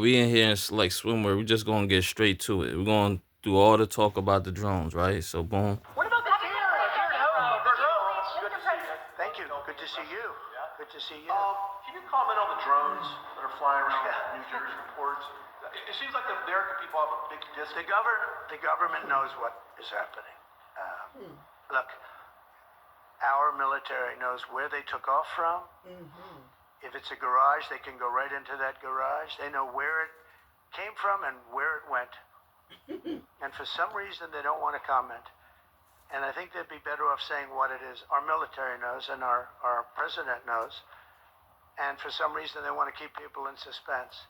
We in here in like swimwear. We just gonna get straight to it. We're gonna do all the talk about the drones, right? So boom. What about the deer? Thank you. Good to see you. Good to see you. Can you comment on the drones that are flying around New Jersey ports? It seems like the American people have a big The government knows what is happening. Look, our military knows where they took off from. If it's a garage, they can go right into that garage. They know where it came from and where it went. And for some reason, they don't want to comment. And I think they'd be better off saying what it is. Our military knows and our president knows. And for some reason, they want to keep people in suspense.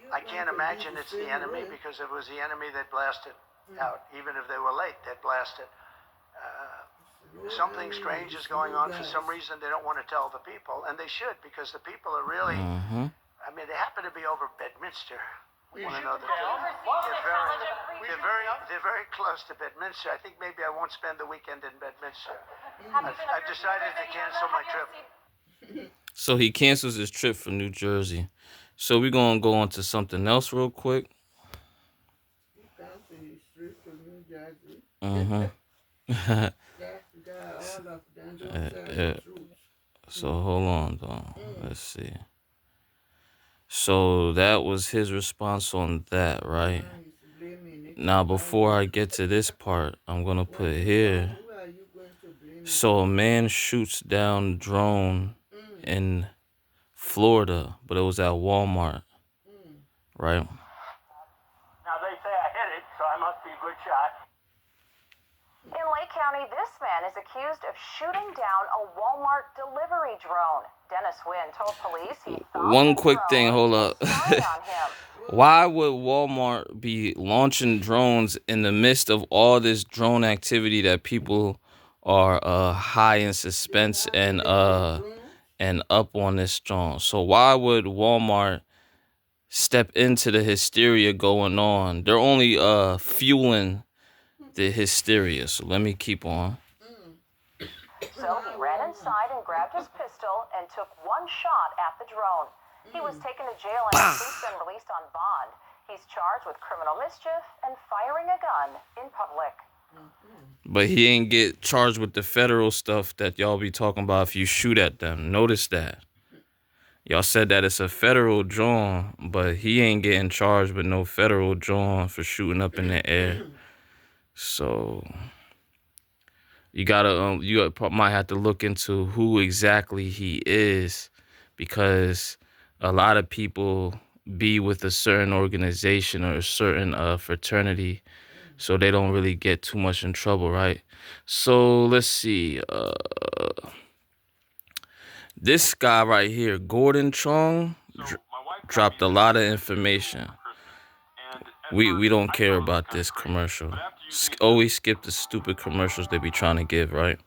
I can't imagine it's the enemy, because if it was the enemy, they'd blast it out. Even if they were late, they'd blast it. Something strange is going on. For some reason, they don't want to tell the people, and they should, because the people are really. I mean, they happen to be over Bedminster. We want to know that they're very close to Bedminster. I think maybe I won't spend the weekend in Bedminster. I've decided to cancel my trip. So he cancels his trip for New Jersey. So we're gonna go on to something else real quick. So hold on, though. Let's see. So that was his response on that, right? Now, before I get to this part, I'm gonna put here. So a man shoots down drone in Florida, but it was at Walmart, right? Now they say I hit it, so I must be a good shot. In Lake County, this man is accused of shooting down a Walmart delivery drone. Dennis Wynn told police he thought One quick thing, hold up. spied on him. Why would Walmart be launching drones in the midst of all this drone activity that people are high in suspense and up on this drone? So why would Walmart step into the hysteria going on? They're only fueling the hysteria. So let me keep on. So he ran inside and grabbed his pistol and took one shot at the drone. He was taken to jail and has since been released on bond. He's charged with criminal mischief and firing a gun in public. But he ain't get charged with the federal stuff that y'all be talking about if you shoot at them. Notice that. Y'all said that it's a federal drone, but he ain't getting charged with no federal drone for shooting up in the air. So you gotta might have to look into who exactly he is, because a lot of people be with a certain organization or a certain fraternity, so they don't really get too much in trouble, right? So let's see. This guy right here, Gordon Chong, dropped a lot of information. We don't care about this commercial. Always skip the stupid commercials they be trying to give, right?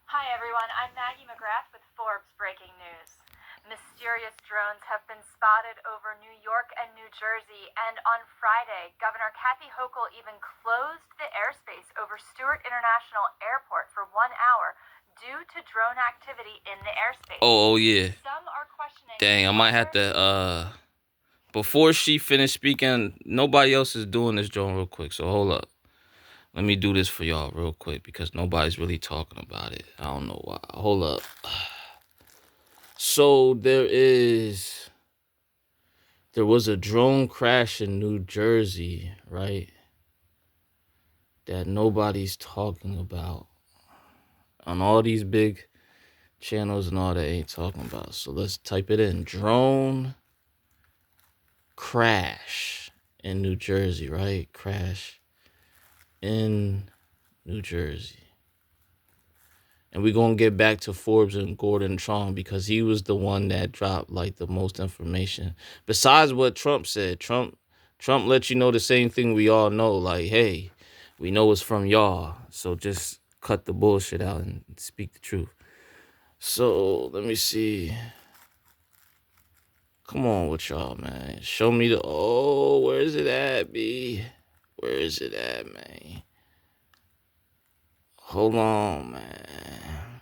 Hi everyone, I'm Maggie McGrath with Forbes Breaking News. Mysterious drones have been spotted over New York and New Jersey, and on Friday, Governor Kathy Hochul even closed the airspace over Stewart International Airport for 1 hour due to drone activity in the airspace. Oh yeah. Some are questioning. Dang, I might have to before she finished speaking, nobody else is doing this joint real quick. So hold up. Let me do this for y'all real quick, because nobody's really talking about it. I don't know why. Hold up. So there was a drone crash in New Jersey, right? That nobody's talking about. On all these big channels and all that ain't talking about. So let's type it in. Drone crash in New Jersey, right? Crash in New Jersey. And we're going to get back to Forbes and Gordon Chong, because he was the one that dropped like the most information. Besides what Trump said, Trump let you know the same thing we all know. Like, hey, we know it's from y'all, so just cut the bullshit out and speak the truth. So let me see. Come on with y'all, man. Show me the... Oh, where is it at, B? Where is it at, man? Hold on, man.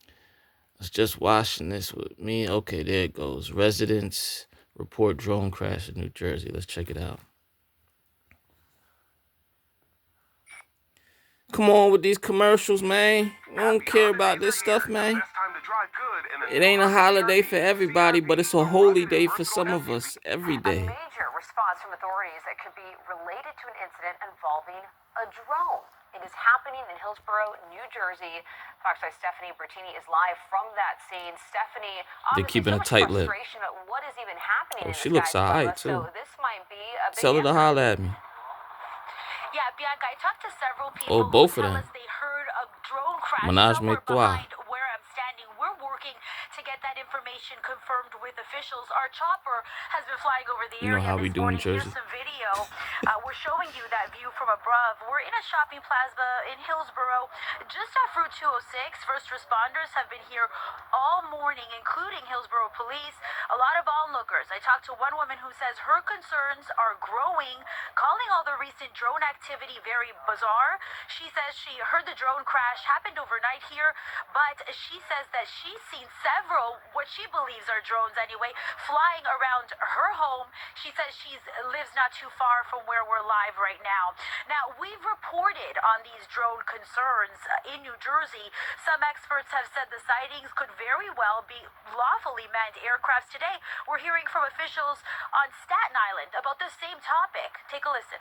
I was just watching this with me. Okay, there it goes. Residents Report drone crash in New Jersey. Let's check it out. Come on with these commercials, man. We don't care about this stuff, man. It ain't a holiday for everybody, but it's a holy day for some of us every A day. major response from authorities that could be related to an incident involving a drone. It is happening in Hillsborough, New Jersey. Fox 5 Stephanie Bertini is live from that scene. Stephanie, They're keeping a tight lip. frustration at what is even happening Oh, in she the looks skies above alright us. too. So this might be a big Tell her to difference. holler at me. Yeah, Bianca, I talked to several people Oh, both who of tell them. us they heard a drone crash Menage somewhere a trois. behind where I'm standing. We're working to get that information confirmed with officials. Our chopper has been flying over the You know area how we this do in morning. Here's Jersey. some video. We're showing you that view from above. We're in a shopping plaza in Hillsborough, just off Route 206. First responders have been here all morning, including Hillsborough police. A lot of onlookers. I talked to one woman who says her concerns are growing, calling all the recent drone activity very bizarre. She says she heard the drone crash happened overnight here, but she says that she's seen several, what she believes are drones anyway, flying around her home. She says she lives not too far from where we're live right now. Now, we've reported on these drone concerns in New Jersey. Some experts have said the sightings could very well be lawfully manned aircrafts. Today, we're hearing from officials on Staten Island about the same topic. Take a listen.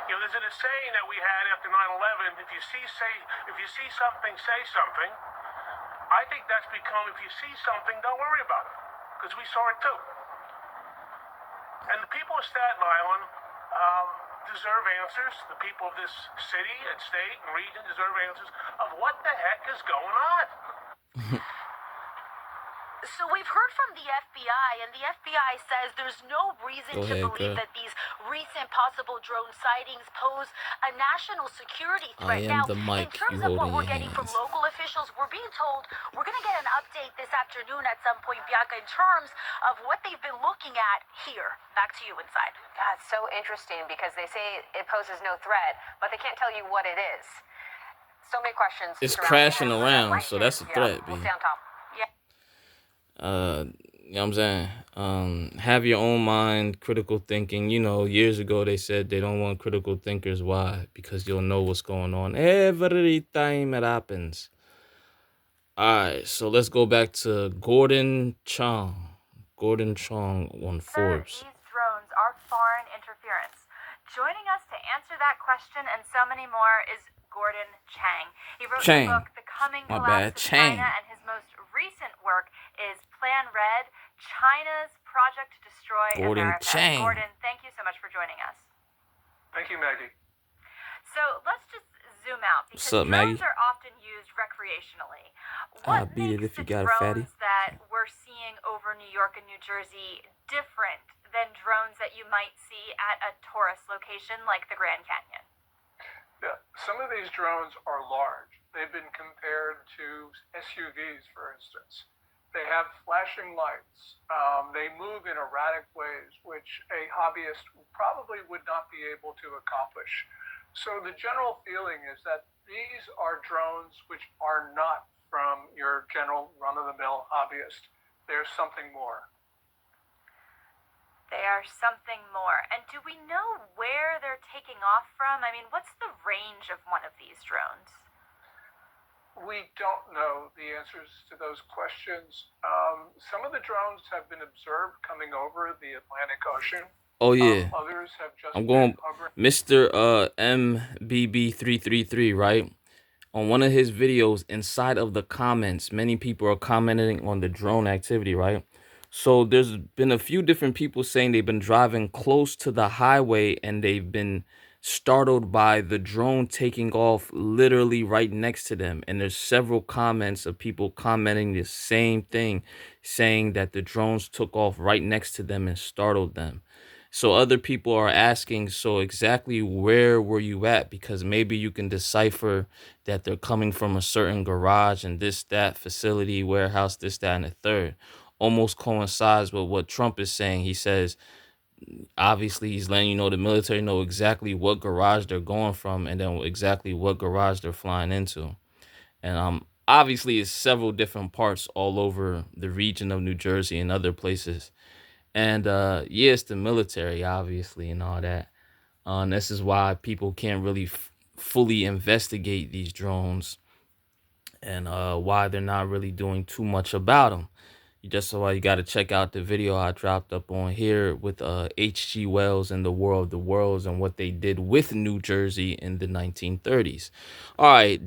You know, there's a saying that we had after 9/11: if you see something, say something. I think that's become, if you see something, don't worry about it, because we saw it too. And the people of Staten Island deserve answers. The people of this city and state and region deserve answers of what the heck is going on. So we've heard from the FBI, and the FBI says there's no reason Go to ahead, believe girl. that these recent possible drone sightings pose a national security threat. I am Now, the mic. in terms of You what holding we're your getting from hands. local officials, we're being told we're going to get an update this afternoon at some point, Bianca, in terms of what they've been looking at here. Back to you inside. That's so interesting because they say it poses no threat, but they can't tell you what it is. So many questions. It's surrounding crashing it. around, Right so here. that's a threat, We'll B. stay on top. You know what I'm saying? Have your own mind, critical thinking. You know, years ago they said they don't want critical thinkers. Why? Because you'll know what's going on every time it happens. Alright, so let's go back to Gordon Chong. Gordon Chong on Forbes. These drones are foreign interference. Joining us to answer that question and so many more is Gordon Chang. He wrote Chang. the book, The Coming My Collapse bad, of Chang. China, and his most recent work is Plan Red, China's Project to Destroy Gordon America. Chang. Gordon, thank you so much for joining us. Thank you, Maggie. So let's just zoom out because What's up, drones Maggie? are often used recreationally. I'll What beat it makes if you the got a fatty. drones that we're seeing over New York and New Jersey different than drones that you might see at a tourist location like the Grand Canyon? Yeah, some of these drones are large. They've been compared to SUVs, for instance. They have flashing lights. They move in erratic ways, which a hobbyist probably would not be able to accomplish. So the general feeling is that these are drones which are not from your general run-of-the-mill hobbyist. There's something more. They are something more. And do we know where they're taking off from? I mean, what's the range of one of these drones? We don't know the answers to those questions. Some of the drones have been observed coming over the Atlantic Ocean. Oh yeah. Others have just I'm going been hovering. Mr. MBB333, right? On one of his videos, inside of the comments, many people are commenting on the drone activity, right? So there's been a few different people saying they've been driving close to the highway and they've been startled by the drone taking off literally right next to them. And there's several comments of people commenting the same thing, saying that the drones took off right next to them and startled them. So other people are asking, so exactly where were you at? Because maybe you can decipher that they're coming from a certain garage and this, that, facility, warehouse, this, that, and the third. Almost coincides with what Trump is saying. He says, obviously, he's letting you know the military know exactly what garage they're going from and then exactly what garage they're flying into. And obviously, it's several different parts all over the region of New Jersey and other places. And yeah, it's the military, obviously, and all that. And this is why people can't really fully investigate these drones, and why they're not really doing too much about them. Just why you got to check out the video I dropped up on here with H.G. Wells and the War of the Worlds and what they did with New Jersey in the 1930s. All right,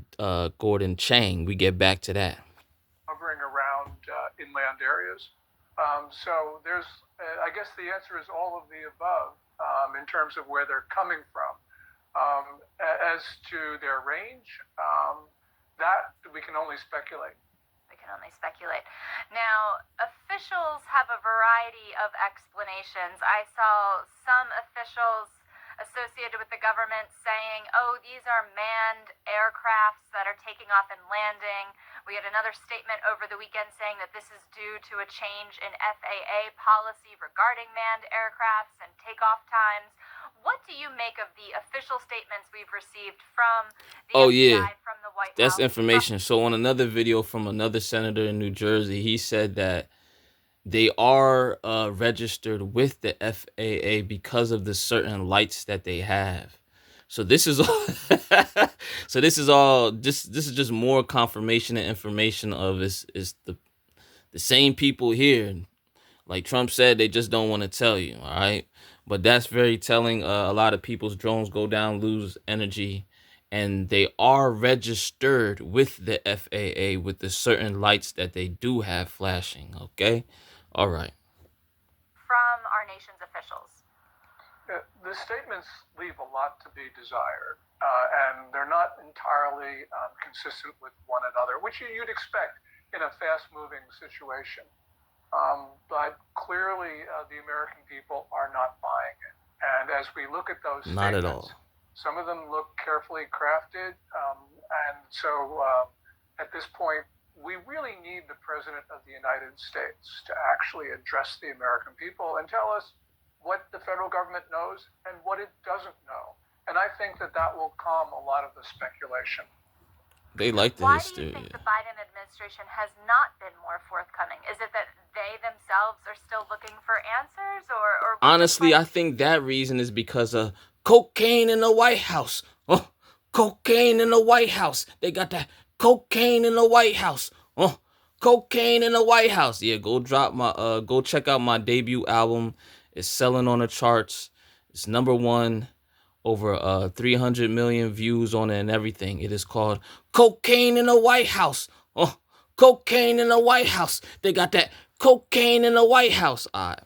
Gordon Chang, we get back to that. Hovering around inland areas. So there's, I guess the answer is all of the above in terms of where they're coming from. As to their range, that we can only speculate. We can only speculate. Now, officials have a variety of explanations. I saw some officials associated with the government saying, oh, these are manned aircrafts that are taking off and landing. We had another statement over the weekend saying that this is due to a change in FAA policy regarding manned aircrafts and takeoff times. What do you make of the official statements we've received from the FBI, from the White House? That's information. So on another video from another senator in New Jersey, he said that they are registered with the FAA because of the certain lights that they have. So this is all. This is just more confirmation and information of is the same people here. Like Trump said, they just don't want to tell you. All right, but that's very telling. A lot of people's drones go down, lose energy, and they are registered with the FAA with the certain lights that they do have flashing. Okay. All right. From our nation's officials. The statements leave a lot to be desired, and they're not entirely consistent with one another, which you'd expect in a fast-moving situation. But clearly, the American people are not buying it. And as we look at those statements, not at all. Some of them look carefully crafted, and so at this point, we really need the President of the United States to actually address the American people and tell us what the federal government knows and what it doesn't know. And I think that will calm a lot of the speculation. They like the hysteria. Why do you think the Biden administration has not been more forthcoming? Is it that they themselves are still looking for answers, or honestly, I think that reason is because of cocaine in the White House. Oh, cocaine in the White House. They got that cocaine in the White House. Oh, cocaine in the White House. Yeah, go check out my debut album. It's selling on the charts. It's #1. Over 300 million views on it and everything. It is called Cocaine in the White House. Oh, cocaine in the White House. They got that cocaine in the White House. All right.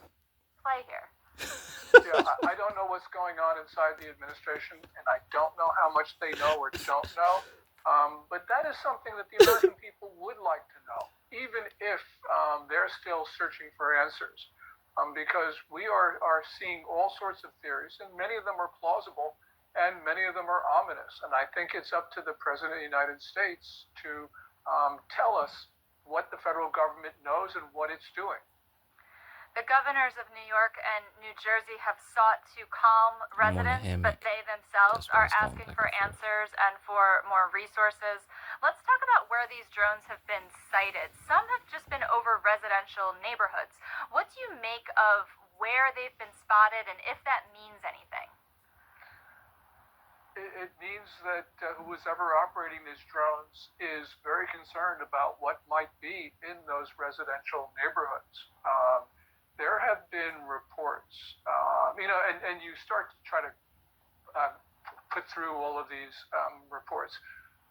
Play here. Yeah, I don't know what's going on inside the administration, and I don't know how much they know or don't know. But that is something that the American people would like to know, even if they're still searching for answers. Because we are seeing all sorts of theories, and many of them are plausible, and many of them are ominous. And I think it's up to the President of the United States to tell us what the federal government knows and what it's doing. The governors of New York and New Jersey have sought to calm residents, but they themselves are asking for answers and for more resources. Let's talk about where these drones have been sighted. Some have just been over residential neighborhoods. What do you make of where they've been spotted, and if that means anything? It means that who was ever operating these drones is very concerned about what might be in those residential neighborhoods. There have been reports, and you start to try to put through all of these reports,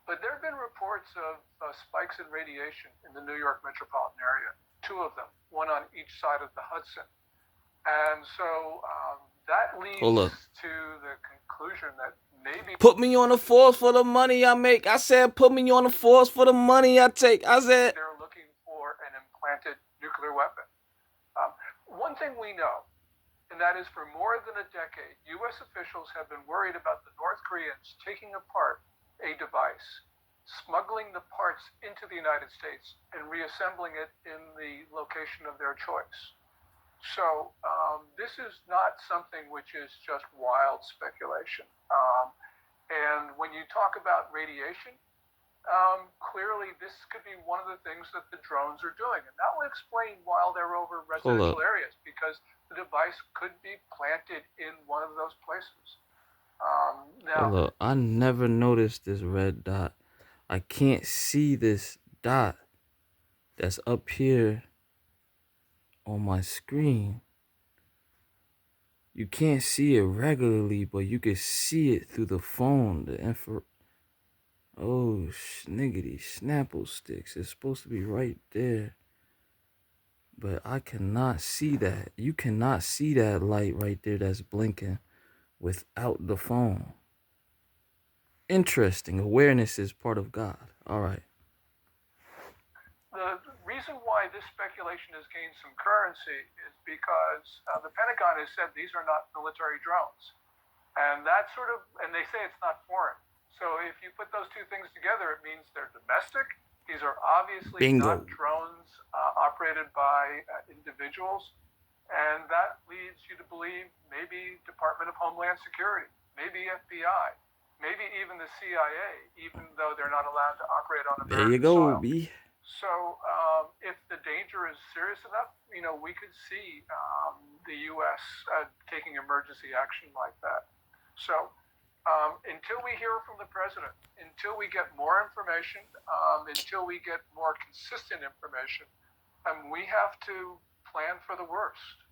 but there have been reports of spikes in radiation in the New York metropolitan area, 2 of them, one on each side of the Hudson. And so that leads to the conclusion that maybe... Put me on the force for the money I make. I said put me on the force for the money I take. I said... They're looking for an implanted nuclear weapon. One thing we know, and that is for more than a decade, U.S. officials have been worried about the North Koreans taking apart a device, smuggling the parts into the United States, and reassembling it in the location of their choice. So this is not something which is just wild speculation. And when you talk about radiation, clearly this could be one of the things that the drones are doing. And that will explain why they're over residential areas, because the device could be planted in one of those places. Hold Now, up. I never noticed this red dot. I can't see this dot that's up here on my screen. You can't see it regularly, but you can see it through the phone. The infra. Oh, sniggity snapple sticks. It's supposed to be right there. But I cannot see that. You cannot see that light right there that's blinking without the phone. Interesting. Awareness is part of God. All right. the reason why this speculation has gained some currency is because the Pentagon has said these are not military drones. And that sort of, and they say it's not foreign. So if you put those two things together, it means they're domestic. These are obviously Bingo. not drones operated by individuals. And that leads you to believe maybe Department of Homeland Security, maybe FBI, maybe even the CIA, even though they're not allowed to operate on There American you go, soil. B. So if the danger is serious enough, we could see the U.S. Taking emergency action like that. So until we hear from the president, until we get more information, until we get more consistent information, we have to plan for the worst.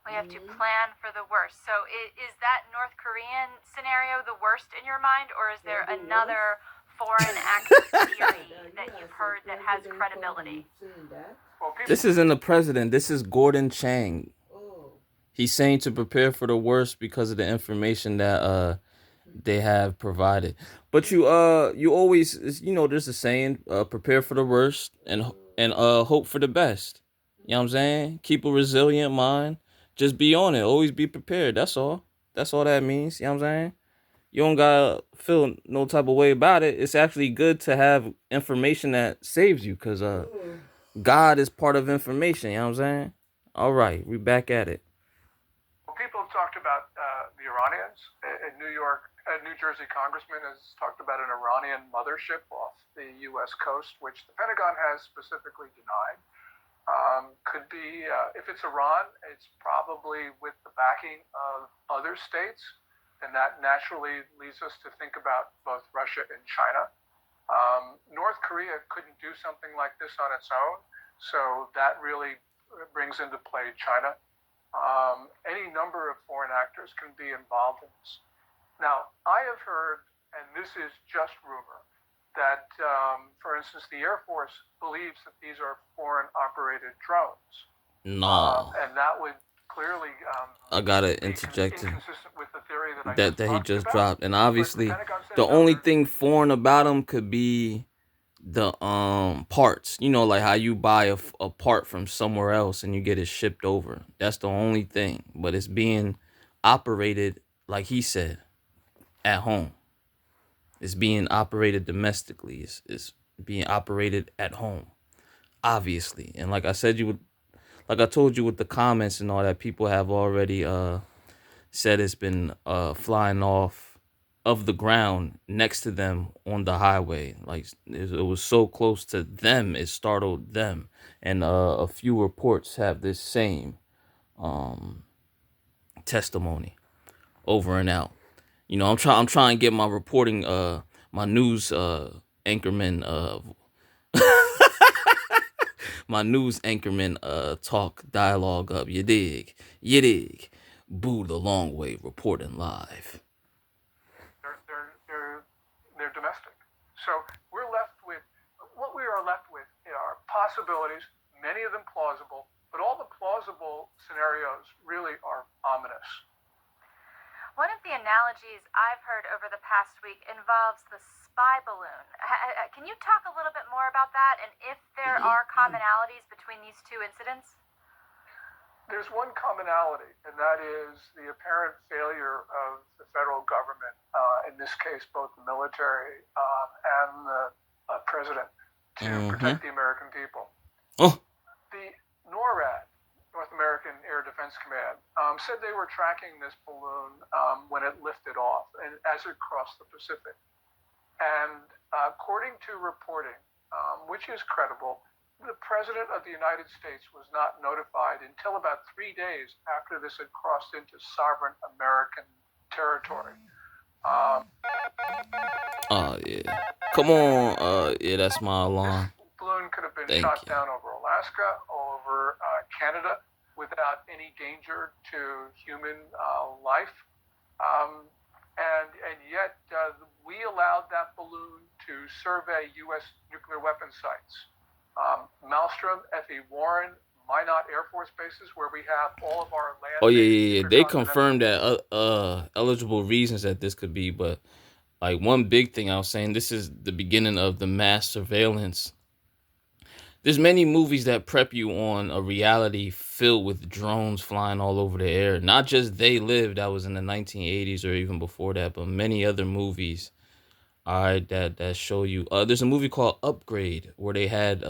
We have to plan for the worst. So is that North Korean scenario the worst in your mind, or is there another foreign actor theory that you've heard that has credibility? Well, This isn't the president. This is Gordon Chang. He's saying to prepare for the worst because of the information that they have provided. But you always, there's a saying, prepare for the worst and hope for the best. You know what I'm saying? Keep a resilient mind. Just be on it. Always be prepared. That's all. That's all that means. You know what I'm saying? You don't gotta feel no type of way about it. It's actually good to have information that saves you, because God is part of information. You know what I'm saying? All right, we back at it. Well, people have talked about the Iranians. In New York, a New Jersey congressman has talked about an Iranian mothership off the U.S. coast, which the Pentagon has specifically denied. Could be, if it's Iran, it's probably with the backing of other states, and that naturally leads us to think about both Russia and China. North Korea couldn't do something like this on its own, so that really brings into play China. Any number of foreign actors can be involved in this. Now, I have heard, and this is just rumor, that, for instance, the Air Force believes that these are foreign-operated drones. No. And that would clearly I gotta be interject inconsistent with the theory that I that he just talked dropped. about. And But obviously, Pentagon says the no, only they're- thing foreign about them could be the parts. Like how you buy a part from somewhere else and you get it shipped over. That's the only thing. But it's being operated, like he said, at home. It's being operated domestically. It's being operated at home, obviously. And like I told you with the comments and all that, people have already said it's been flying off of the ground next to them on the highway. Like it was so close to them, it startled them. And a few reports have this same testimony over and out. I'm trying to get my reporting, my news anchorman, my news anchorman talk dialogue up. You dig? Boo the long way reporting live. They're domestic. So we're left with what we are left with are possibilities, many of them plausible, but all the plausible scenarios really are ominous. One of the analogies I've heard over the past week involves the spy balloon. Can you talk a little bit more about that, and if there are commonalities between these two incidents? There's one commonality, and that is the apparent failure of the federal government, in this case, both the military and the president, to protect the American people. Oh. The NORAD, North American Air Defense Command, said they were tracking this balloon when it lifted off and as it crossed the Pacific. And according to reporting, which is credible, The President of the United States was not notified until about 3 days after this had crossed into sovereign American territory. Oh yeah. Come on. Yeah, that's my This alarm. balloon could have been Thank shot you. down over Alaska, over Canada, without any danger to human life. And yet we allowed that balloon to survey U.S. nuclear weapon sites. Maelstrom, F.E. Warren, Minot Air Force bases, where we have all of our land. Oh yeah. They confirmed that eligible reasons that this could be, but like one big thing I was saying, this is the beginning of the mass surveillance. There's many movies that prep you on a reality filled with drones flying all over the air. Not just They Live, that was in the 1980s or even before that, but many other movies. All right, that show you. There's a movie called Upgrade where they had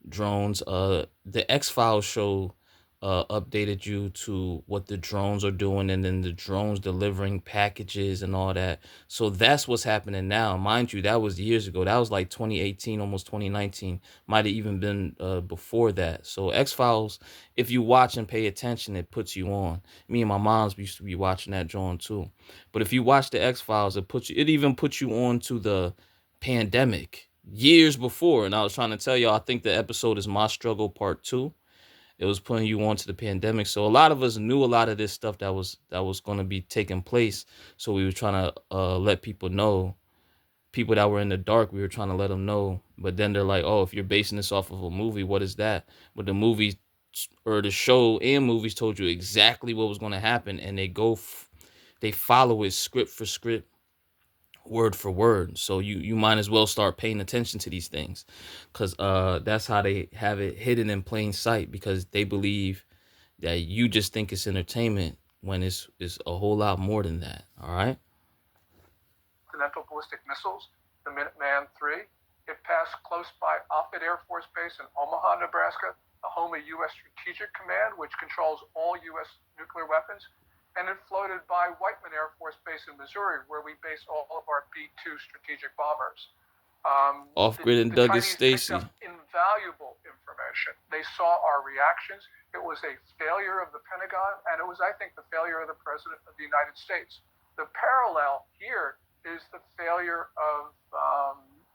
drones. The X-Files show updated you to what the drones are doing, and then the drones delivering packages and all that. So that's what's happening now. Mind you, that was years ago. That was like 2018, almost 2019. Might have even been before that. So X-Files, if you watch and pay attention, it puts you on. Me and my moms used to be watching that drone too. But if you watch the X-Files, it even puts you on to the pandemic years before. And I was trying to tell y'all, I think the episode is My Struggle Part 2. It was putting you on to the pandemic. So a lot of us knew a lot of this stuff that was going to be taking place. So we were trying to let people know. People that were in the dark, we were trying to let them know. But then they're like, oh, if you're basing this off of a movie, what is that? But the movie or the show and movies told you exactly what was going to happen. And they follow it script for script, word for word. So you might as well start paying attention to these things, because that's how they have it hidden in plain sight, because they believe that you just think it's entertainment when it's a whole lot more than that. All right. Intercontinental ballistic missiles, the Minuteman III. It passed close by Offutt Air Force Base in Omaha, Nebraska, the home of U.S. Strategic Command, which controls all U.S. nuclear weapons. And it floated by Whiteman Air Force Base in Missouri, where we base all of our B-2 strategic bombers. Off-grid and Douglas Stacey. Invaluable information. They saw our reactions. It was a failure of the Pentagon, and it was, I think, the failure of the President of the United States. The parallel here is the failure of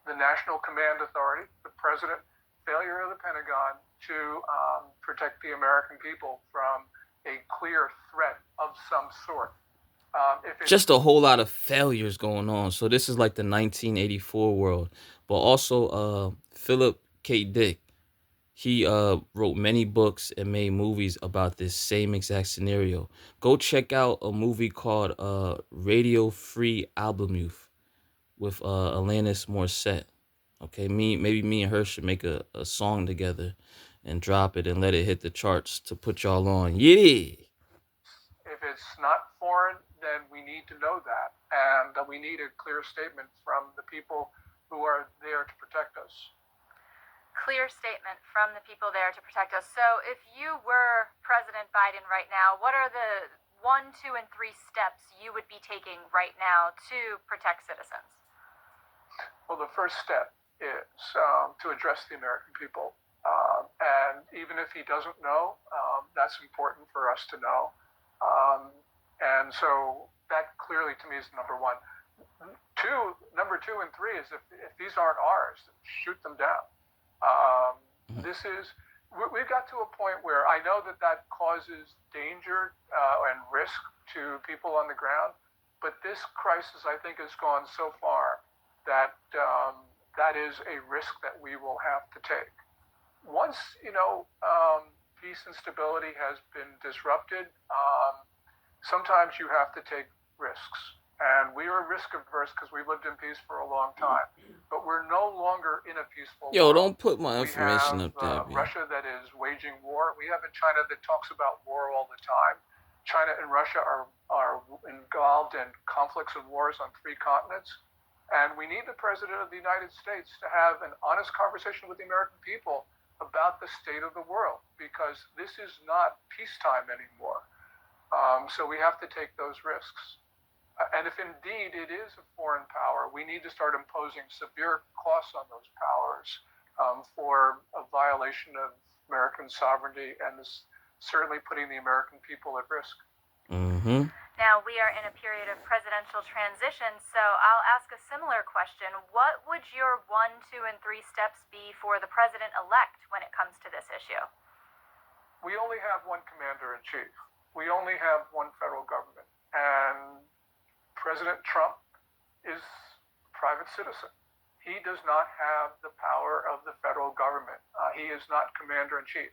the National Command Authority, the President, failure of the Pentagon to protect the American people from a clear threat of some sort. Just a whole lot of failures going on. So this is like the 1984 world. But also Philip K. Dick, he wrote many books and made movies about this same exact scenario. Go check out a movie called Radio Free Albemuth with Alanis Morissette. Okay, maybe me and her should make a song together and drop it and let it hit the charts to put y'all on. Yeah. If it's not foreign, then we need to know that. And we need a clear statement from the people who are there to protect us. Clear statement from the people there to protect us. So if you were President Biden right now, what are the 1, 2, and 3 steps you would be taking right now to protect citizens? Well, the first step is to address the American people. And even if he doesn't know, that's important for us to know. And so that clearly to me is number one. Number two and three is if these aren't ours, shoot them down. We've got to a point where I know that causes danger and risk to people on the ground, but this crisis, I think, has gone so far that that is a risk that we will have to take. Once, peace and stability has been disrupted, sometimes you have to take risks. And we are risk averse because we lived in peace for a long time. But we're no longer in a peaceful world. Don't put my information up there. Russia that is waging war. We have a China that talks about war all the time. China and Russia are involved in conflicts and wars on 3 continents. And we need the President of the United States to have an honest conversation with the American people about the state of the world, because this is not peacetime anymore. So we have to take those risks. And if indeed it is a foreign power, we need to start imposing severe costs on those powers for a violation of American sovereignty and is certainly putting the American people at risk. Mm-hmm. Now, we are in a period of presidential transition, so I'll ask a similar question. What would your 1, 2, and 3 steps be for the president-elect when it comes to this issue? We only have one commander-in-chief. We only have one federal government. And President Trump is a private citizen. He does not have the power of the federal government. He is not commander-in-chief.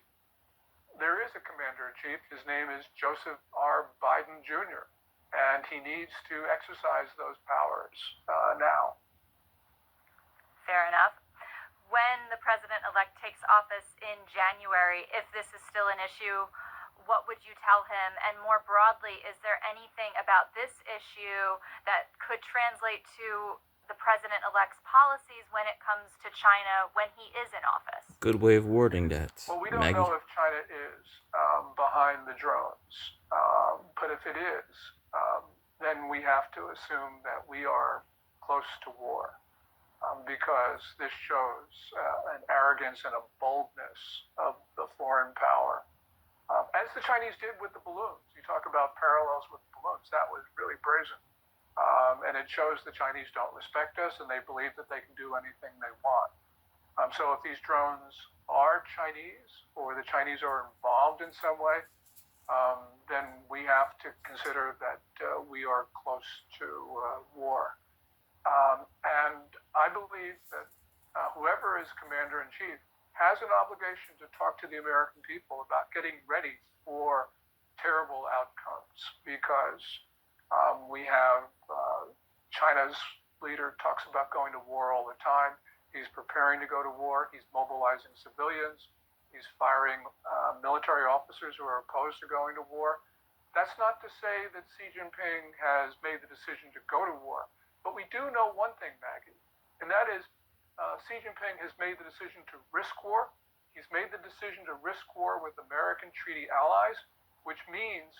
There is a commander-in-chief. His name is Joseph R. Biden Jr., and he needs to exercise those powers now. Fair enough. When the president-elect takes office in January, if this is still an issue, what would you tell him? And more broadly, is there anything about this issue that could translate to the president-elect's policies when it comes to China when he is in office? Good way of wording that, Well, we don't Maggie. know if China is behind the drones, but if it is, then we have to assume that we are close to war, because this shows an arrogance and a boldness of the foreign power, as the Chinese did with the balloons. You talk about parallels with balloons. That was really brazen. And it shows the Chinese don't respect us, and they believe that they can do anything they want. So if these drones are Chinese, or the Chinese are involved in some way, then we have to consider that we are close to war. And I believe that whoever is commander-in-chief has an obligation to talk to the American people about getting ready for terrible outcomes, because we have China's leader talks about going to war all the time. He's preparing to go to war. He's mobilizing civilians. He's firing military officers who are opposed to going to war. That's not to say that Xi Jinping has made the decision to go to war. But we do know one thing, Maggie, and that is Xi Jinping has made the decision to risk war. He's made the decision to risk war with American treaty allies, which means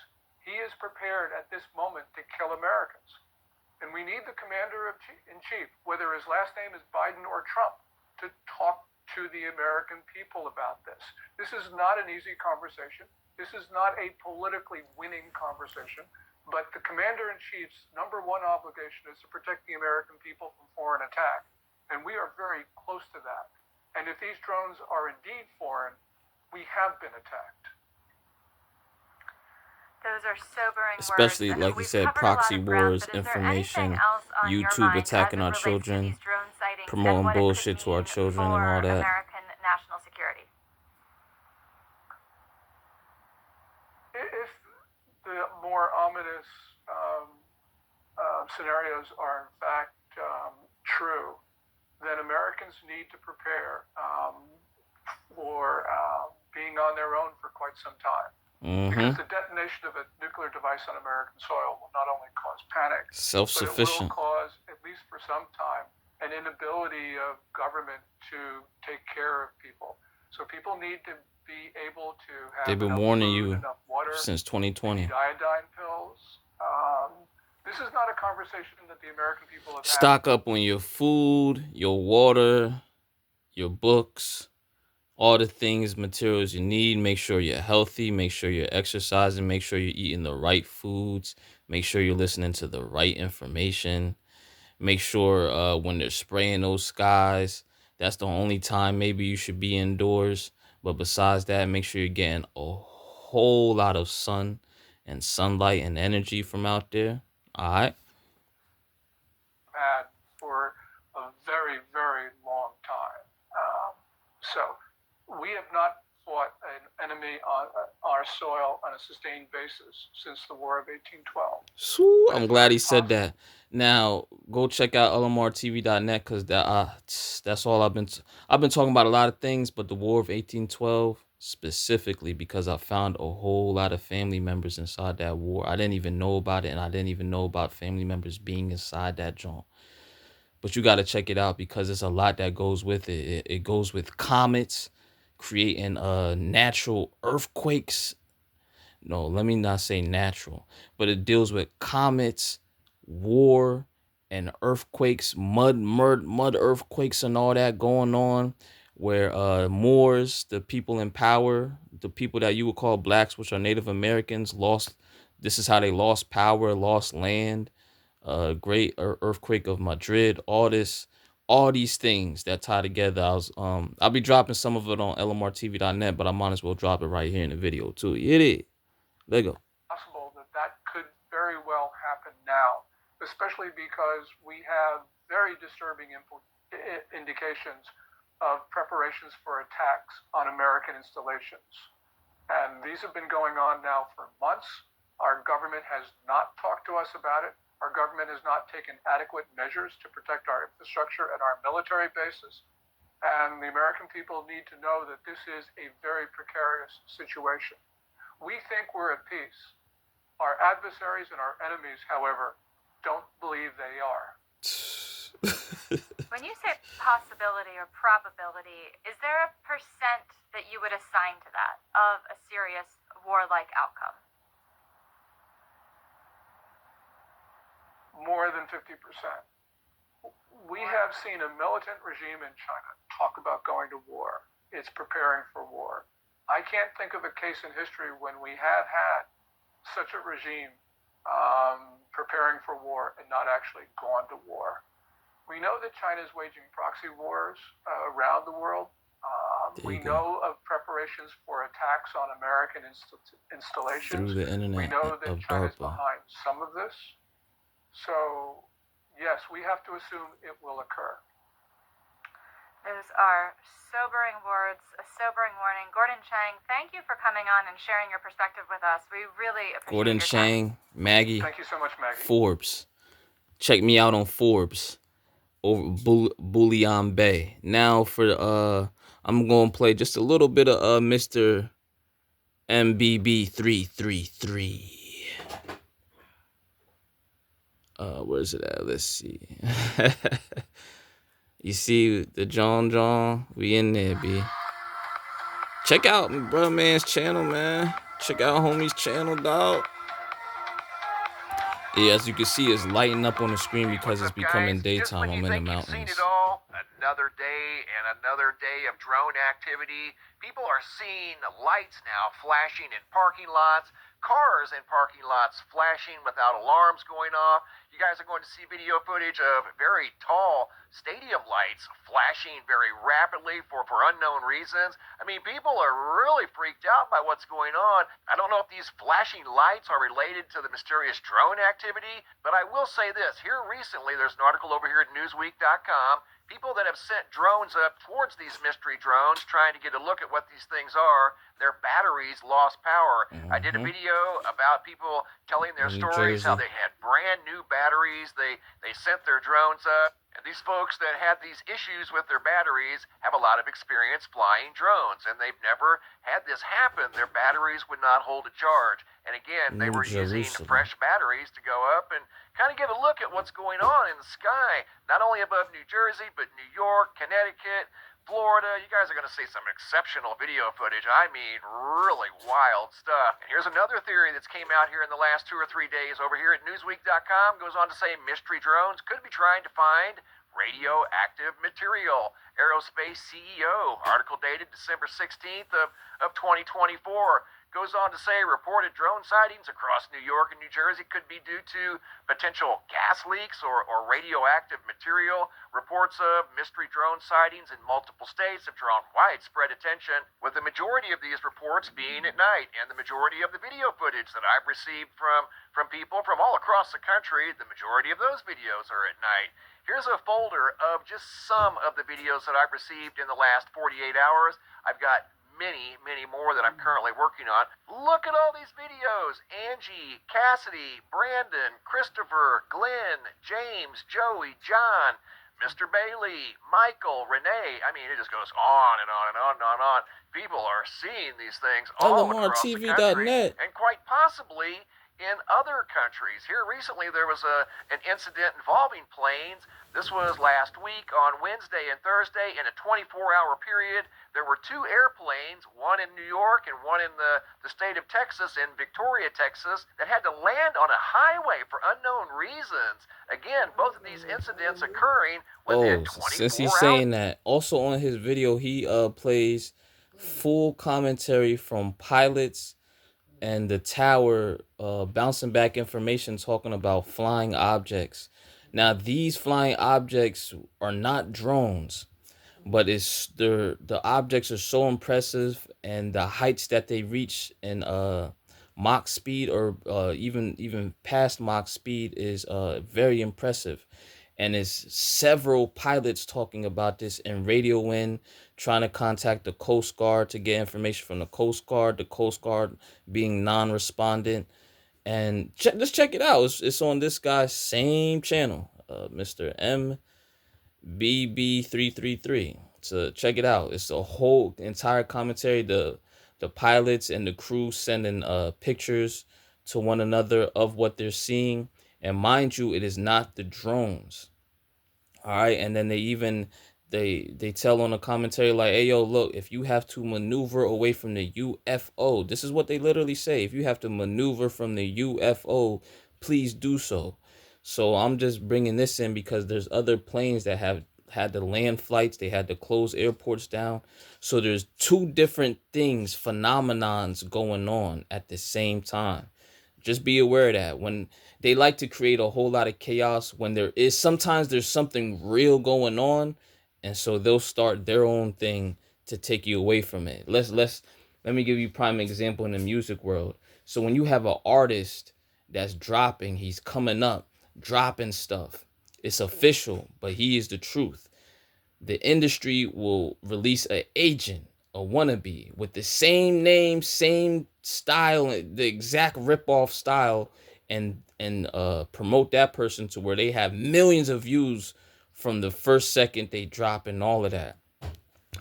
he is prepared at this moment to kill Americans. And we need the commander-in-chief, whether his last name is Biden or Trump, to talk to the American people about this. This is not an easy conversation. This is not a politically winning conversation. But the commander-in-chief's number one obligation is to protect the American people from foreign attack. And we are very close to that. And if these drones are indeed foreign, we have been attacked. Those are sobering Especially, words. like you We've said, covered a lot proxy of ground, wars, but is there anything information, else on your YouTube mind attacking as our it relates to children, these drone sightings and promoting what it could bullshit to our mean children and for all that? American national security? If the more ominous scenarios are in fact true, then Americans need to prepare for being on their own for quite some time. Because the detonation of a nuclear device on American soil will not only cause panic, but it Self-sufficient. will cause, at least for some time, an inability of government to take care of people. So people need to be able to have They've been enough warning food, you enough water, since they 2020. need iodine pills. This is not a conversation that the American people have had. Stock up on your food, your water, your books, all the things, materials you need. Make sure you're healthy. Make sure you're exercising. Make sure you're eating the right foods. Make sure you're listening to the right information. Make sure when they're spraying those skies, that's the only time maybe you should be indoors. But besides that, make sure you're getting a whole lot of sun and sunlight and energy from out there. All right. Had for a very, very long time. So we have not fought an enemy on our soil on a sustained basis since the War of 1812. So I'm glad he said that. Now go check out lmrtv.net because that's all I've been talking about a lot of things, but the War of 1812 specifically, because I found a whole lot of family members inside that war. I didn't even know about it, and I didn't even know about family members being inside that joint. But you got to check it out because there's a lot that goes with it. It goes with comets, creating natural earthquakes. No, let me not say natural, but it deals with comets, war, and earthquakes, mud earthquakes and all that going on where Moors, the people in power, the people that you would call blacks, which are Native Americans, lost. This is how they lost power, lost land. Great earthquake of Madrid. All these things that tie together. I'll be dropping some of it on lmrtv.net, but I might as well drop it right here in the video too. Hit it. There you go. Possible that could very well happen now, especially because we have very disturbing indications of preparations for attacks on American installations. And these have been going on now for months. Our government has not talked to us about it. Our government has not taken adequate measures to protect our infrastructure and our military bases. And the American people need to know that this is a very precarious situation. We think we're at peace. Our adversaries and our enemies, however, don't believe they are. When you say possibility or probability, is there a percent that you would assign to that of a serious warlike outcome? More than 50%. We have seen a militant regime in China talk about going to war. It's preparing for war. I can't think of a case in history when we have had such a regime preparing for war and not actually gone to war. We know that China is waging proxy wars around the world. We know of preparations for attacks on American installations. Through the internet we know that of China's DARPA. behind some of this. So, yes, we have to assume it will occur. Those are sobering words, a sobering warning. Gordon Chang, thank you for coming on and sharing your perspective with us. We really appreciate Gordon your Chang, time. Maggie, Thank you so much, Maggie. Forbes. Check me out on Forbes over Bullion Bay. Now for I'm gonna play just a little bit of Mr. MBB333. Where's it at? Let's see. You see the John, we in there, B. Check out bro man's channel, man. Check out homie's channel, dog. Yeah, as you can see, it's lighting up on the screen because it's becoming daytime. I'm in the mountains. Another day and another day of drone activity. People are seeing lights now flashing in parking lots, cars in parking lots flashing without alarms going off. You guys are going to see video footage of very tall stadium lights flashing very rapidly for unknown reasons. I mean, people are really freaked out by what's going on. I don't know if these flashing lights are related to the mysterious drone activity, but I will say this. Here recently, there's an article over here at Newsweek.com. People that have sent drones up towards these mystery drones trying to get a look at what these things are, their batteries lost power. I did a video about people telling their stories, how they had brand new batteries. They sent their drones up. And these folks that had these issues with their batteries have a lot of experience flying drones, and they've never had this happen. Their batteries would not hold a charge. And again, they were using fresh batteries to go up and kind of get a look at what's going on in the sky, not only above New Jersey, but New York, Connecticut, Florida. You guys are going to see some exceptional video footage. I mean, really wild stuff. And here's another theory that's came out here in the last 2 or 3 days over here at Newsweek.com. Goes on to say mystery drones could be trying to find radioactive material. Aerospace CEO, article dated December 16th of 2024. Goes on to say reported drone sightings across New York and New Jersey could be due to potential gas leaks or radioactive material. Reports of mystery drone sightings in multiple states have drawn widespread attention, with the majority of these reports being at night. And the majority of the video footage that I've received from people from all across the country, the majority of those videos are at night. Here's a folder of just some of the videos that I've received in the last 48 hours. I've got many more that I'm currently working on. Look at all these videos. Angie, Cassidy, Brandon, Christopher, Glenn, James, Joey, John, Mr. Bailey, Michael, Renee. I mean, it just goes on and on and on and on and on. People are seeing these things all across the country. LMRTV.net. And quite possibly, in other countries. Here recently there was an incident involving planes. This was last week on Wednesday and Thursday. In a 24-hour period, there were 2 airplanes, one in New York and one in the state of Texas, in Victoria, Texas, that had to land on a highway for unknown reasons. Again, both of these incidents occurring within 24 since he's hours. saying that, also on his video, he plays full commentary from pilots and the tower, bouncing back information talking about flying objects. Now, these flying objects are not drones, but the objects are so impressive, and the heights that they reach in Mach speed, or even past Mach speed, is very impressive. And it's several pilots talking about this in radio wind, trying to contact the Coast Guard to get information from the Coast Guard being non-respondent. And just check it out. It's on this guy's same channel, Mr. MBB333. So check it out. It's a whole entire commentary. The pilots and the crew sending pictures to one another of what they're seeing. And mind you, it is not the drones. All right. And then they tell on the commentary, like, hey, yo, look, if you have to maneuver away from the UFO, this is what they literally say. If you have to maneuver from the UFO, please do so. So I'm just bringing this in because there's other planes that have had to land flights. They had to close airports down. So there's 2 different things, phenomenons going on at the same time. Just be aware of that. When they like to create a whole lot of chaos, when sometimes there's something real going on, and so they'll start their own thing to take you away from it. Let me give you a prime example in the music world. So when you have an artist that's dropping, he's coming up, dropping stuff. It's official, but he is the truth. The industry will release an agent, a wannabe, with the same name, same style, the exact rip-off style, and promote that person to where they have millions of views from the first second they drop and all of that.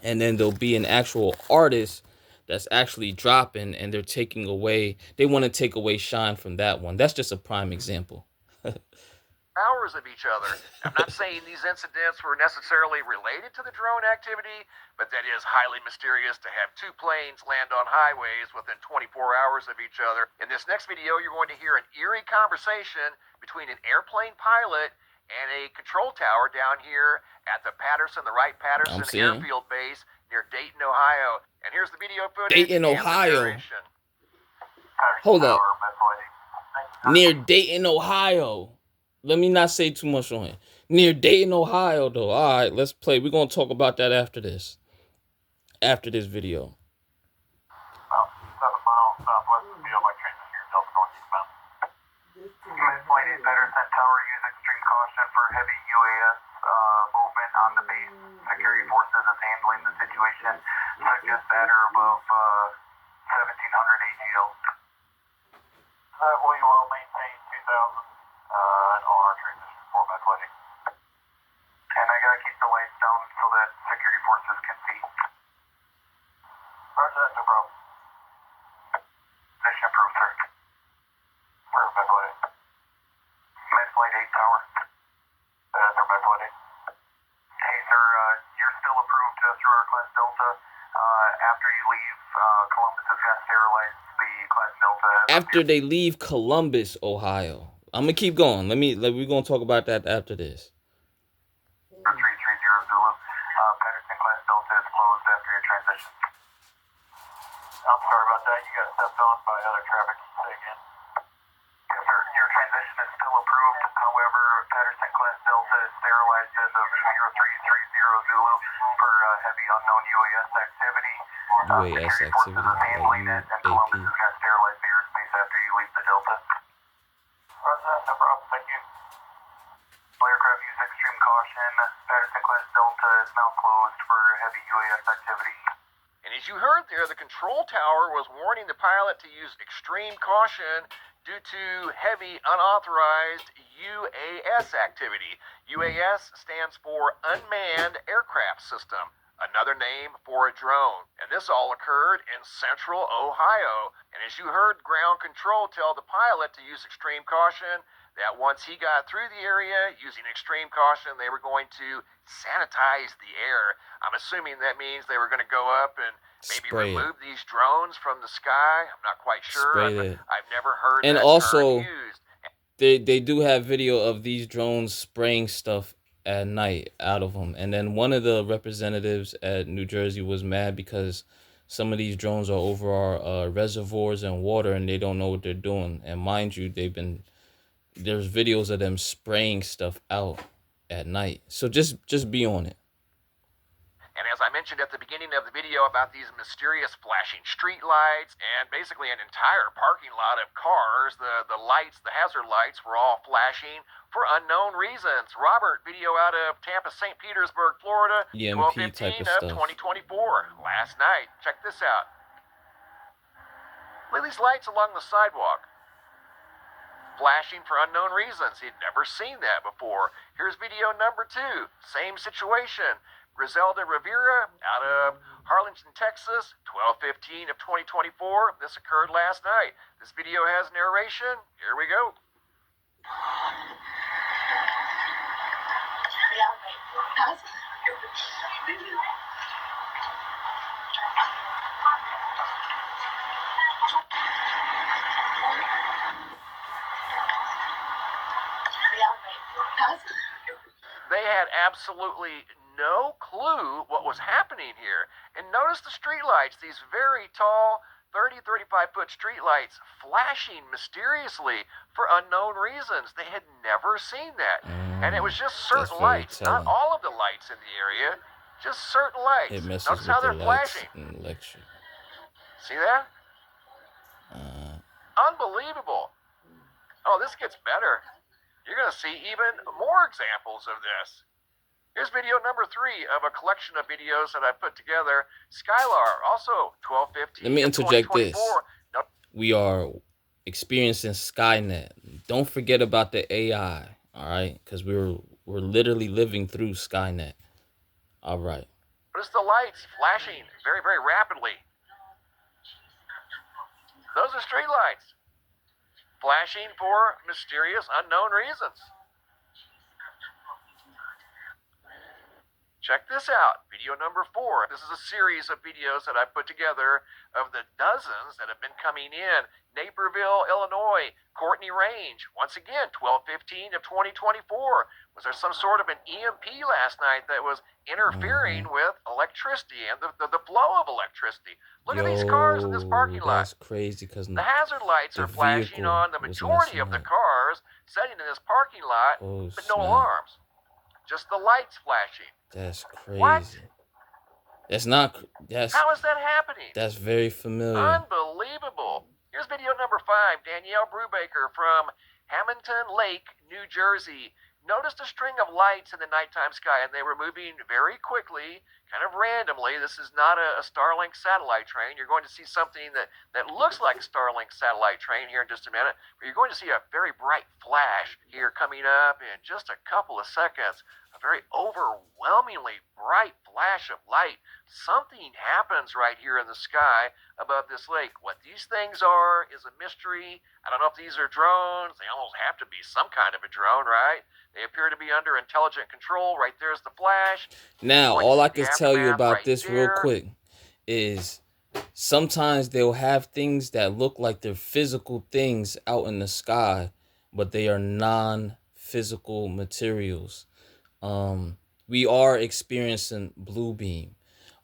And then there'll be an actual artist that's actually dropping, and they want to take away shine from that one. That's just a prime example. Hours of each other. I'm not saying these incidents were necessarily related to the drone activity, but that is highly mysterious to have 2 planes land on highways within 24 hours of each other. In this next video, you're going to hear an eerie conversation between an airplane pilot and a control tower down here at the Wright-Patterson Airfield Base near Dayton, Ohio. And here's the video footage. Dayton, Ohio. Hold up. Near Dayton, Ohio. Let me not say too much on it. Near Dayton, Ohio, though. All right, let's play. We're going to talk about that after this. After this video. 7 miles southwest of the field by train here, Delta northeastbound. Midpoint 8 Patterson Tower, use extreme caution for heavy UAS movement on the base. Security forces is handling the situation. Suggest at or above 1700 AGL. We will maintain 2000. On our transition format lighting. And I gotta keep the lights down so that security forces can see. Roger that, no problem. Position approved, sir. For med lighting. Med flight 8 tower. That's our med lighting. Hey, sir, you're still approved through our Class Delta. After you leave, Columbus is gonna sterilize the Class Delta. After they leave Columbus, Ohio. I'm gonna keep going. We're gonna talk about that after this. 330 Zulu. Patterson Class Delta is closed after your transition. I'm sorry about that. You got stepped on by other traffic. Say again. Yes, sir. Your transition is still approved. However, Patterson Class Delta is sterilized as of 0330 Zulu for heavy unknown UAS activity. UAS Security forces activity, is handling it, and Columbus is going to sterilize the airspace after you leave the Delta. Roger, no problem. Thank you. Aircraft use extreme caution. Patterson Class Delta is now closed for heavy UAS activity. And as you heard there, the control tower was warning the pilot to use extreme caution due to heavy unauthorized UAS activity. UAS stands for Unmanned Aircraft System. another name for a drone. And this all occurred in central Ohio. And as you heard ground control tell the pilot to use extreme caution, that once he got through the area using extreme caution, they were going to sanitize the air. I'm assuming that means they were going to go up and maybe remove these drones from the sky. I'm not quite sure. I've never heard and that also, term used. they do have video of these drones spraying stuff at night out of them. And then one of the representatives at New Jersey was mad because some of these drones are over our reservoirs and water, and they don't know what they're doing. And mind you, there's videos of them spraying stuff out at night. So just be on it. And as I mentioned at the beginning of the video about these mysterious flashing street lights and basically an entire parking lot of cars, the lights, the hazard lights were all flashing for unknown reasons. Robert, video out of Tampa, St. Petersburg, Florida, EMP type 12/15 of stuff. 2024, last night. Check this out. Look at these lights along the sidewalk, flashing for unknown reasons. He'd never seen that before. Here's video number 2. Same situation. Griselda Rivera out of Harlingen, Texas, 12/15 of 2024. This occurred last night. This video has narration. Here we go. They had absolutely no clue what was happening here. And notice the streetlights, these very tall 30, 35-foot streetlights flashing mysteriously for unknown reasons. They had never seen that. And it was just certain lights, not all of the lights in the area, just certain lights. It messes Notice with how the they're lights flashing. and electric. See that? Unbelievable. Oh, this gets better. You're going to see even more examples of this. Here's video number 3 of a collection of videos that I put together. Skylar, also 12/15. Let me interject this. 2024. No, We are experiencing Skynet. Don't forget about the AI, all right? Because we're literally living through Skynet. All right. notice the lights flashing very, very rapidly. Those are street lights, flashing for mysterious, unknown reasons. Check this out, video number 4. This is a series of videos that I put together of the dozens that have been coming in. Naperville, Illinois, Courtney Range. Once again, 12/15 of 2024. Was there some sort of an EMP last night that was interfering with electricity and the flow of electricity? Look at these cars in this parking lot. That's crazy because the hazard lights are flashing on the majority of the cars sitting in this parking lot, but no alarms. Just the lights flashing. That's crazy. What? That's not. That's. How is that happening? That's very familiar. Unbelievable. Here's video number 5. Danielle Brubaker from Hamilton Lake, New Jersey. Noticed a string of lights in the nighttime sky, and they were moving very quickly, kind of randomly. This is not a Starlink satellite train. You're going to see something that looks like a Starlink satellite train here in just a minute, but you're going to see a very bright flash here coming up in just a couple of seconds. A very overwhelmingly bright flash of light. Something happens right here in the sky above this lake. What these things are is a mystery. I don't know if these are drones. They almost have to be some kind of a drone, right? They appear to be under intelligent control. Right there's the flash. Now, all I can tell you about this real quick is sometimes they'll have things that look like they're physical things out in the sky, but they are non-physical materials. We are experiencing blue beam,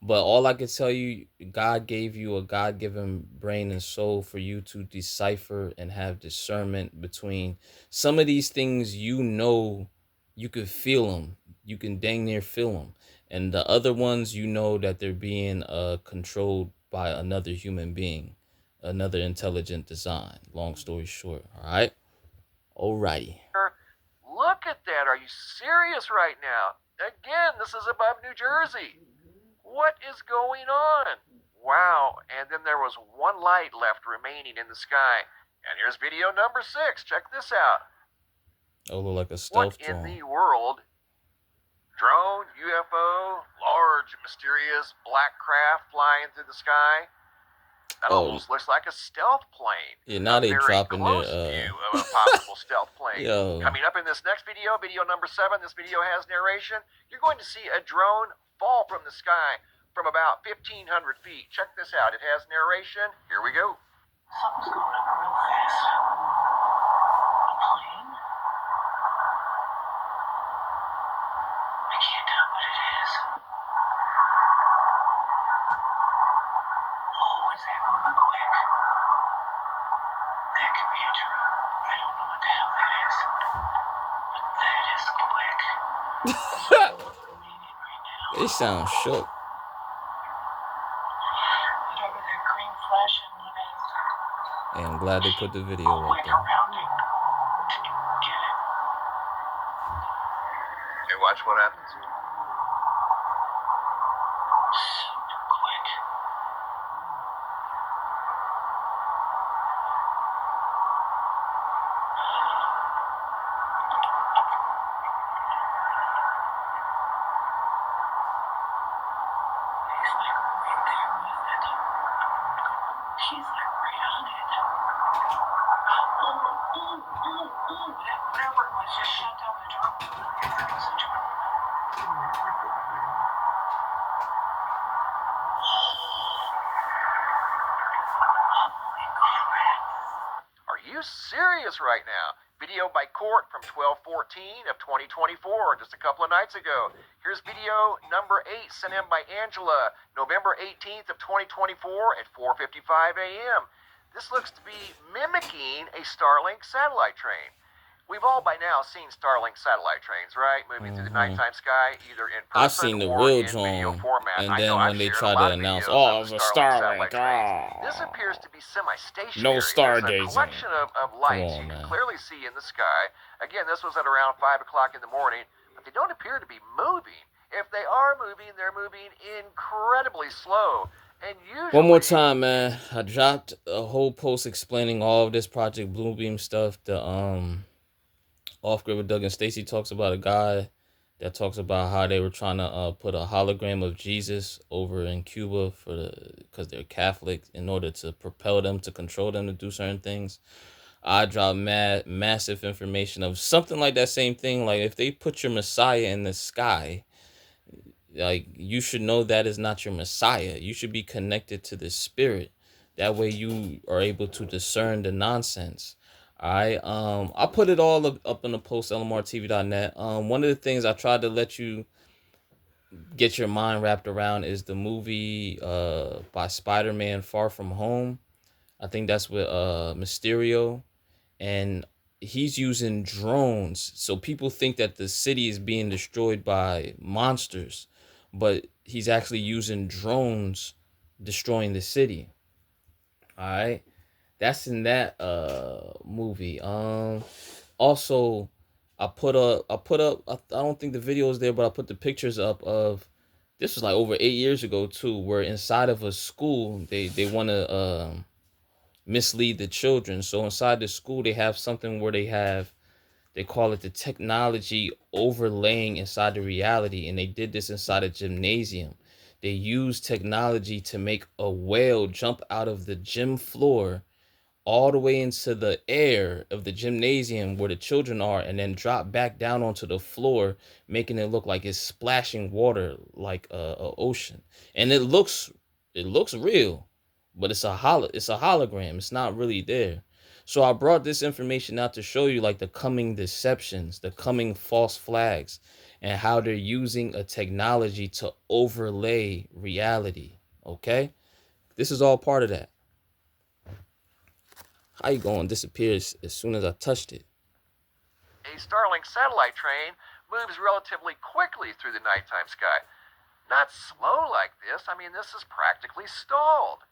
but all I can tell you, God gave you a God-given brain and soul for you to decipher and have discernment between some of these things. You know, you can feel them. You can dang near feel them. And the other ones, you know that they're being controlled by another human being, another intelligent design. Long story short, all right? Alrighty. Look at that. Are you serious right now? Again, this is above New Jersey. What is going on? Wow. And then there was one light left remaining in the sky. And here's video number 6. Check this out. Oh, look like a stealth What in drone. the world Drone, UFO, large, mysterious black craft flying through the sky. That Oh, almost looks like a stealth plane. yeah, now A they very dropping their close view of a possible stealth plane. yo. Coming up in this next video, video number 7, this video has narration. You're going to see a drone fall from the sky from about 1,500 feet. Check this out. It has narration. Here we go. Something's going up real fast. A plane? I can't tell what it is. Oh, is that moving quick? That could be a drone. I don't know what the hell that is. But that is quick. They sound shook. Whatever that green flashing one is. Hey, I'm glad they put the video I'll up wait there. around it to get it. Hey, watch what happens. Super quick. He's like right there with it. He's like right on it. Whatever it was, just shut down the drone. It was a drone. Holy crap. Are you serious right now? Video by Court from 12/14 of 2024, just a couple of nights ago. Here's video number 8 sent in by Angela, November 18th of 2024 at 4:55 a.m. This looks to be mimicking a Starlink satellite train. We've all by now seen Starlink satellite trains, right? Moving through the nighttime sky, either in person I've seen the or real in video drone, format. and I then know when I've they shared tried a lot to of announce, videos oh, of it was the a satellite Starlink, trains. This oh. appears to be semi-stationary. No There's stargazing. a collection of lights on, you can man. clearly see in the sky. Again, this was at around 5 o'clock in the morning, but they don't appear to be moving. If they are moving, they're moving incredibly slow. And usually, One more time, man. I dropped a whole post explaining all of this Project Bluebeam stuff. The Off Grid with Doug and Stacy talks about a guy that talks about how they were trying to put a hologram of Jesus over in Cuba because they're Catholic in order to propel them, to control them to do certain things. I dropped massive information of something like that same thing. Like if they put your Messiah in the sky, like you should know that is not your Messiah. You should be connected to the spirit. That way you are able to discern the nonsense. I'll put it all up in the post, lmrtv.net. One of the things I tried to let you get your mind wrapped around is the movie by Spider-Man Far From Home. I think that's with Mysterio, and he's using drones. So people think that the city is being destroyed by monsters, but he's actually using drones destroying the city. All right. That's in that movie. Also I put up I don't think the video is there, but I put the pictures up of, this was like over 8 years ago too, where inside of a school they want to mislead the children. So inside the school they have something where they call it the technology overlaying inside the reality, and they did this inside a gymnasium. They used technology to make a whale jump out of the gym floor all the way into the air of the gymnasium where the children are, and then drop back down onto the floor, making it look like it's splashing water like a ocean. And it looks real, but it's a hologram. It's not really there. So I brought this information out to show you like the coming deceptions, the coming false flags, and how they're using a technology to overlay reality. Okay? This is all part of that. How you gonna disappear as soon as I touched it? a Starlink satellite train moves relatively quickly through the nighttime sky. Not slow like this. I mean, this is practically stalled.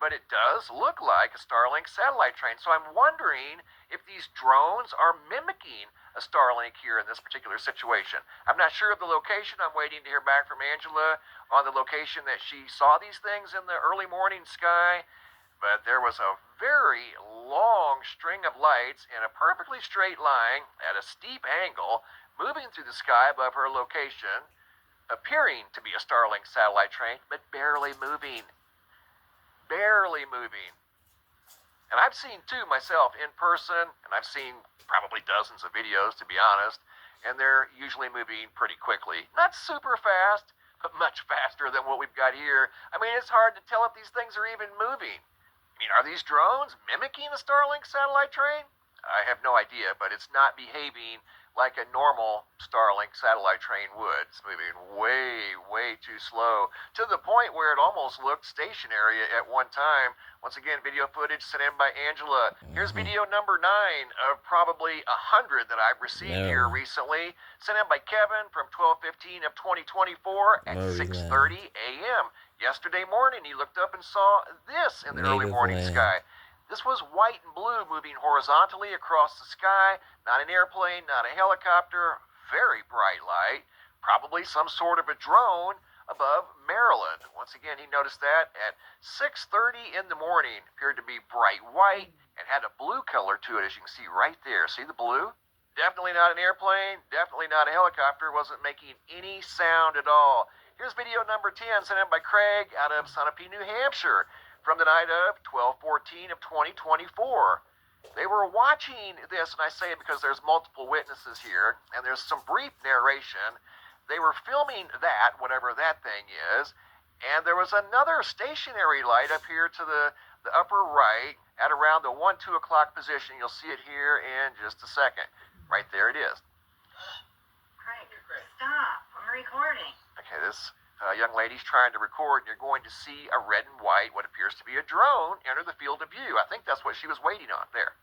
But it does look like a Starlink satellite train. So I'm wondering if these drones are mimicking a Starlink here in this particular situation. I'm not sure of the location. I'm waiting to hear back from Angela on the location that she saw these things in the early morning sky. but there was a very long string of lights in a perfectly straight line at a steep angle moving through the sky above her location, appearing to be a Starlink satellite train, but barely moving. Barely moving. And I've seen two myself in person, and I've seen probably dozens of videos, to be honest, and they're usually moving pretty quickly. Not super fast, but much faster than what we've got here. I mean, it's hard to tell if these things are even moving. I mean, are these drones mimicking a Starlink satellite train? I have no idea, but it's not behaving like a normal Starlink satellite train would. It's moving way, way too slow, to the point where it almost looked stationary at one time. Once again, video footage sent in by Angela. Here's video number 9 of probably 100 that I've received here recently, sent in by Kevin from 12/15 of 2024 at 6:30 a.m. Yesterday morning, he looked up and saw this in the early morning sky. This was white and blue moving horizontally across the sky. Not an airplane, not a helicopter. Very bright light. Probably some sort of a drone above Maryland. Once again, he noticed that at 6:30 in the morning. Appeared to be bright white and had a blue color to it, as you can see right there. See the blue? Definitely not an airplane. Definitely not a helicopter. Wasn't making any sound at all. Here's video number 10 sent in by Craig out of Sunapee, New Hampshire, from the night of 12/14 of 2024. They were watching this, and I say it because there's multiple witnesses here, and there's some brief narration. They were filming that, whatever that thing is, and there was another stationary light up here to the upper right at around the 1-2 o'clock position. You'll see it here in just a second. Right there it is. Craig, stop. I'm recording. Okay, this young lady's trying to record, and you're going to see a red and white, what appears to be a drone, enter the field of view. I think that's what she was waiting on there.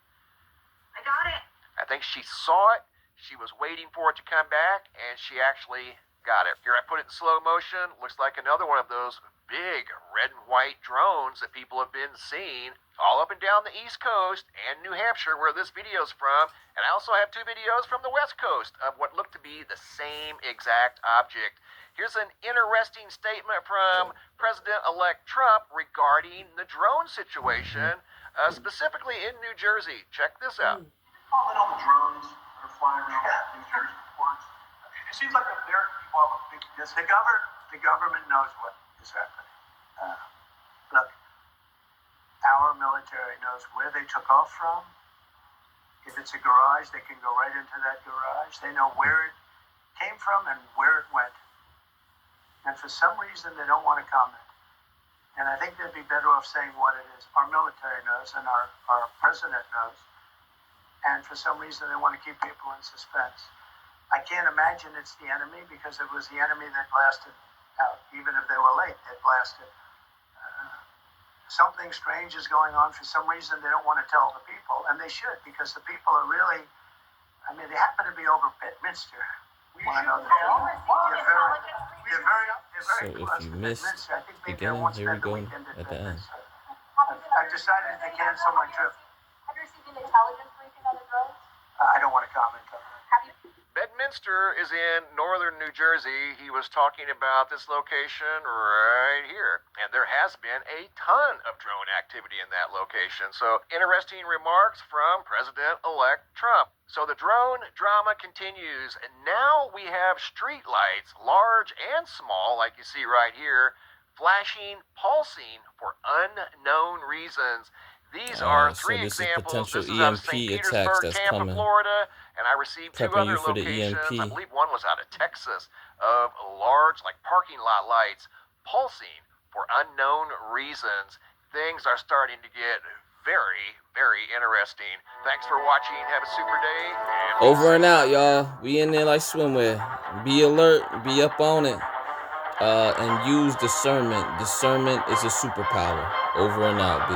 I got it. I think she saw it, she was waiting for it to come back, and she actually got it. Here I put it in slow motion. Looks like another one of those big red and white drones that people have been seeing all up and down the East Coast and New Hampshire, where this video's from. And I also have 2 videos from the West Coast of what looked to be the same exact object. Here's an interesting statement from President-elect Trump regarding the drone situation, specifically in New Jersey. Check this out. Comment on the drones that are flying around New Jersey ports. It seems like the American people have a big The government knows what is happening. Look, our military knows where they took off from. If it's a garage, they can go right into that garage. They know where it came from and where it went. And for some reason, they don't want to comment. And I think they'd be better off saying what it is. Our military knows, and our president knows. And for some reason, they want to keep people in suspense. I can't imagine it's the enemy, because it was the enemy that blasted out. Even if they were late, they blasted. Something strange is going on. For some reason, they don't want to tell the people. And they should, because the people are really, I mean, they happen to be over Bedminster. So if you missed the beginning, here we go at the end. I decided to cancel my trip. Have you received an intelligence briefing on the drones? I don't want to comment on that. Bedminster is in northern New Jersey. He was talking about this location right here. And there has been a ton of drone activity in that location. So interesting remarks from President-elect Trump. So the drone drama continues. And now we have street lights, large and small, like you see right here, flashing, pulsing for unknown reasons. These are 3 examples. This is out of St. Petersburg, Tampa, Florida, and I received 2 other locations. I believe one was out of Texas, of large, like parking lot lights, pulsing for unknown reasons. Things are starting to get very, very interesting. Thanks for watching. Have a super day. Over and out, y'all. We in there like swimwear. Be alert. Be up on it. And use discernment. Discernment is a superpower. Over and out, B.